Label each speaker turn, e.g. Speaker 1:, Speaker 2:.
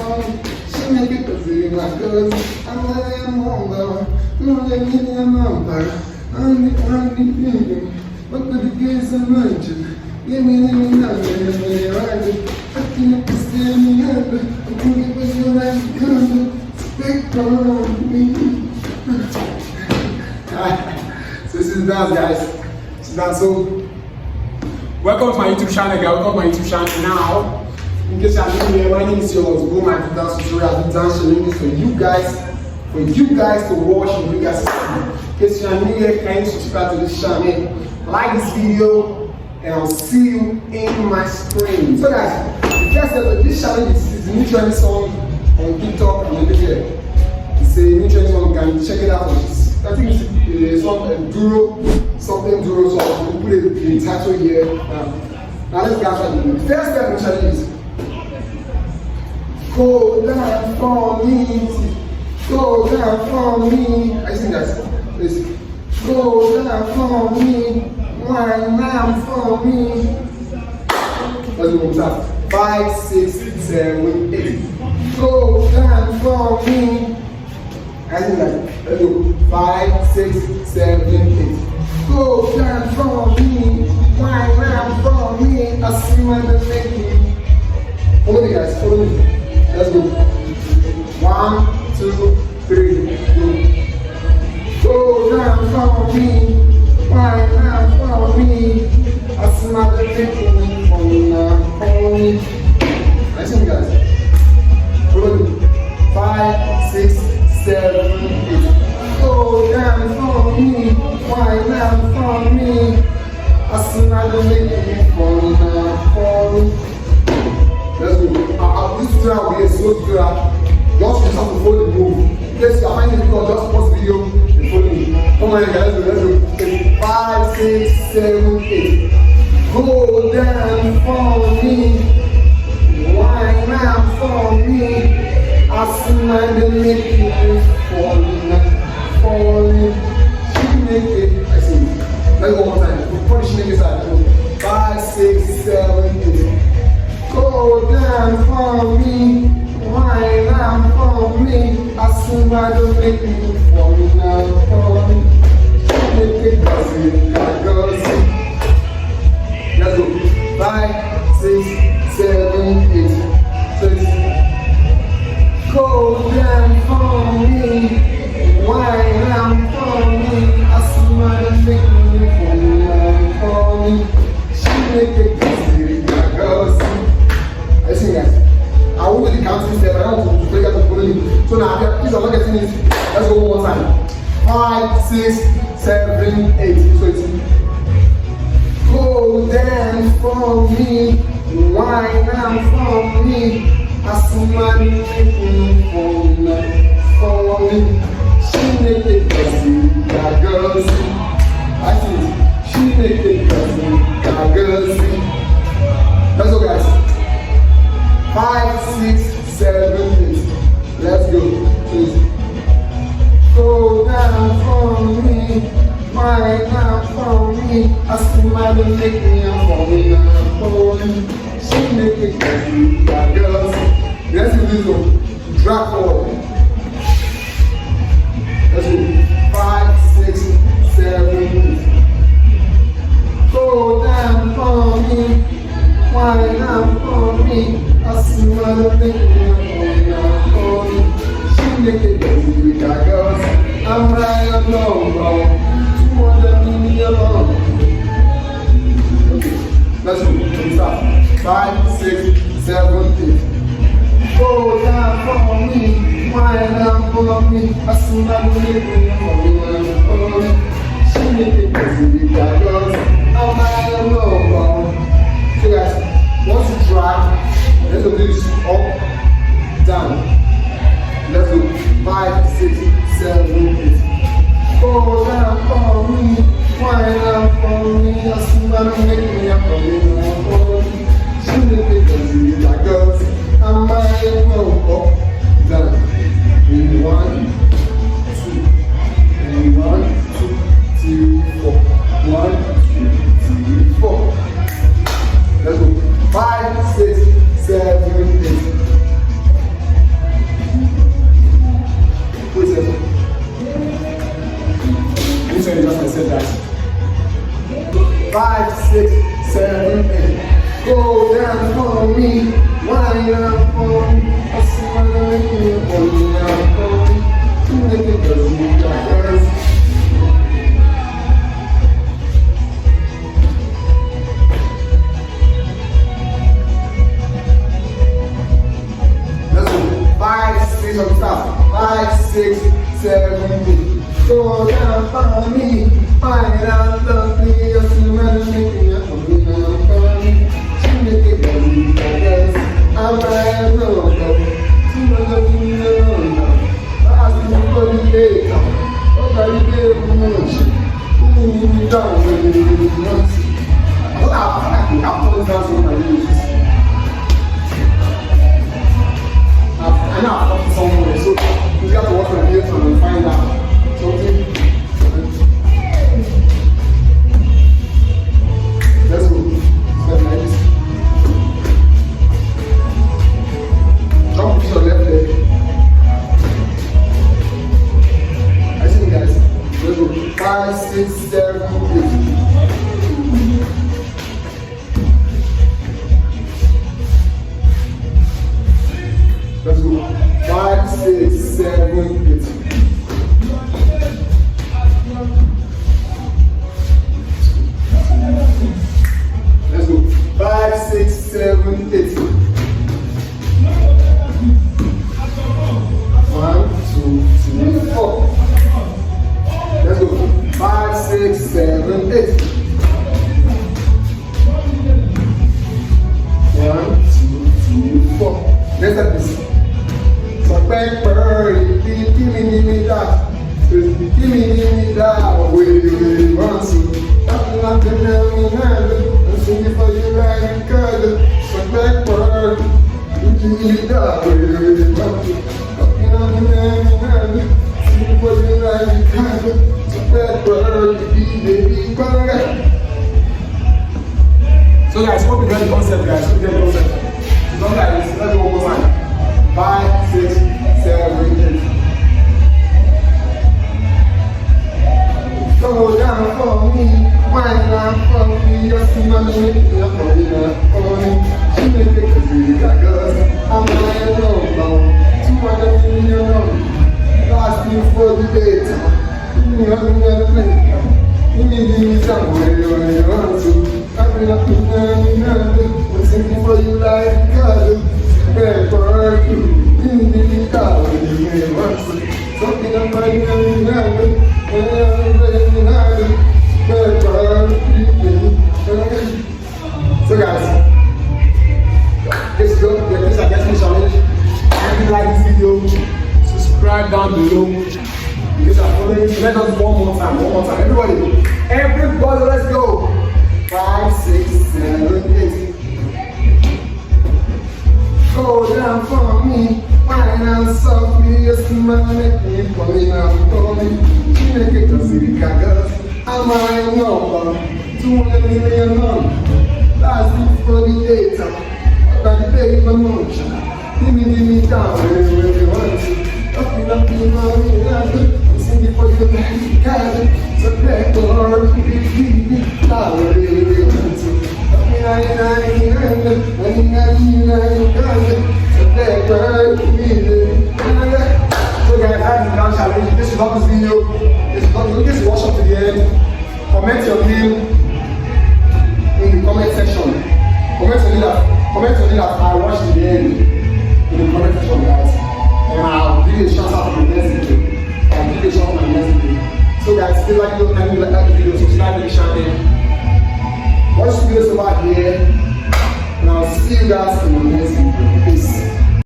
Speaker 1: She make it crazy, my girl. I'm a number, no, let me a number. I'm the but the gays are mentioned. Give me the number, I can't stay in the other. I can't get with your right gun. Speak on me. So this is dance, guys. It's dance. So welcome to my YouTube channel, guys. Welcome to my YouTube channel now. In case you're new here, my name is yours. Go my dance tutorial. I've been dancing this for you guys to watch and you guys to see. In case you're new here, kindly subscribe to this channel, like this video, and I'll see you in my screen. So guys, the first step, this channel is a new trending song on TikTok and over here. It's a new trending song. You can check it out. I think it's something Duro, so I'll put it in the title here. Now let's get started. The first step in the challenge is go down for me, go down for me. I sing that. Listen. Go down for me, wine down for me. Let's go from top. 5, 6, 7, 8. Go down for me. I sing that. Let's go. 5, 6, 7, 8. Go down for me, wine down for me. I see my baby. Follow me, guys. Follow me. Let's go. 1, 2, 3, go. Go down for me, wine down for me. I see my baby for me. Listen, guys. Follow me. 5, 6, 7, 8. Go down for me, wine down for me. I see my baby for me. Let's go. This tutorial will be a slow tutorial. Just have to follow the move. In case you are finding it difficult, just pause the video and follow me. Come on, guys, let's go. 5, 6, 7, 8. Go down for me, wine down for me. I see my baby falling. She make it. I see. Let's go one more time. Before she make it side. 5, 6, 7, 8. Go down for me, wine down for me. I see my baby falling down for me. Make it crazy, I go see. Let's go. 5, 6, 7, 8. So it's go down for me, wine down for me. I see my baby falling down for me. She make it crazy, I go see. Listen, guys, I won't do the counting step. I want to break out the volume. So now, please, I'm not getting it. Let's go one more time. 5, 6, 7, 8. So it's go down for me, wine down for me. I see my baby for me. She make it crazy, that girl see. I see. She make it crazy, that girl see. Let's go, guys. 5, 6, 7, 8. Let's go. Please. Go down for me, wine down for me. I see my baby for me. She make it crazy, that girl. Let's do this one. Drag forward. Let's go. 5, 6, 7, 8. Go down for me, wine down for me. I see my baby for me. She make it crazy, that girl. I'm right alone, 200 million. Okay, let's go. Start. 5, 6, 7, 8. Go down for me, wine down for me. I see my baby for me. She make it crazy, that girl. I'm right alone. So guys, once you try, let's do this up, down. Let's go. 5, 6, 7, 8. Go down for me, wine down for me. I see my baby for me. She make it crazy, that girl. I'm right alone. Up, down. 1, 2, 1, 2, 3, 4. 1, 2, 3, 4. Let's go. 5, 6, 7, 8. 6, 7, 8. Go down for me, wind up for me. I see my love going down for me. You make it cause you got us. Let's go. 5, 6 on the top. 5, 6, 7, 8. Go down for me, find out lovely. I see my making up for me now for me. She make it easy because I'm right alone. She don't love me alone now. I ask you for the later. Oh, God, you gave me much. You need me down when you need me once. I think I've told down some of my ladies. I know I've talked to someone, so you have to work on the later and find out. Let's go. Jump with your left leg. I see you guys. Let's go. 5, 6, 7, 8. Let's go. 5, 6, 7, 8. Let's go. 5, 6, 7, 8. 1, 2, 3, 4. Let's go. 5, 6, 7, 8. 1, 2, 3, 4. Let's have this. So back bird, give me that. Give me that. We want to. I'm singing for you like a girl. So back bird, give me that. We want to. Singing for you like a girl. So back bird, baby, bird. So guys, hope you get the concept, guys. Hope you get the concept. Don't like this. Let's go one more time. 5, 6, 7, 8. Go down for me, wind down for me. You see my name, you're coming up for me. She make it cause we got girls. I'm lying alone. 200 million last thing for the daytime. Give me another play. Give me somewhere you want to. I've been up to them, I'm singing for you like God. Bad bird, give me that when you may want to. Something I'm writing on the so guys, let's go. This is a guessing challenge. If you like this video, subscribe down below. Because I'm following you. Let us one more time. Everybody, let's go. 5, 6, 7, 8. Go down for me, wine and softly. You see my neck, you coming out for me. She make it cause we got girls. I'm my number, 200 million last week for the data. Got the paper motion. Give me down when you want to. Up in I'm singing for you like you got it. So black or give me down when you want to. So guys, that's the dance challenge. This is not this video. This is watch up to the end. Comment your name in the comment section. Comment on it that I watched to the end in the comment section, guys. And I'll give you a shout out for the next video. I'll give you a shout out for the next video. So guys, if you like the video, subscribe to the channel. Watch the videos over here, and I'll see you guys in the next video. Peace.